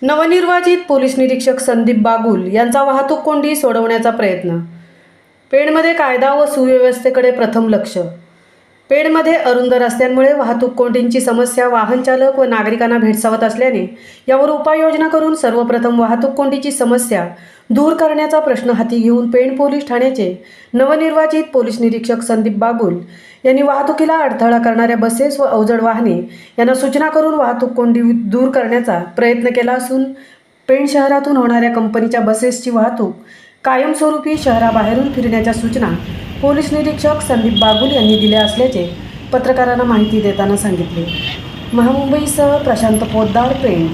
नवनिर्वाचित पोलीस निरीक्षक संदीप बागुल यांचा वाहतूक कोंडी सोडवण्याचा प्रयत्न. पेणमध्ये कायदा व सुव्यवस्थेकडे प्रथम लक्ष. पेणमध्ये अरुंद रस्त्यांमुळे वाहतूक कोंडींची समस्या वाहन चालक व नागरिकांना भेडसावत असल्याने यावर उपाययोजना करून सर्वप्रथम वाहतूक कोंडीची समस्या दूर करण्याचा प्रश्न हाती घेऊन पेण पोलीस ठाण्याचे नवनिर्वाचित पोलीस निरीक्षक संदीप बागुल यांनी वाहतुकीला अडथळा करणाऱ्या बसेस व अवजड वाहने यांना सूचना करून वाहतूक कोंडी दूर करण्याचा प्रयत्न केला असून पेण शहरातून होणाऱ्या कंपनीच्या बसेसची वाहतूक कायमस्वरूपी शहराबाहेरून फिरण्याच्या सूचना पोलीस निरीक्षक संदीप बागुल यांनी दिल्या असल्याचे पत्रकारांना माहिती देताना सांगितले. महामुंबईसह प्रशांत पोद्दार, पेण.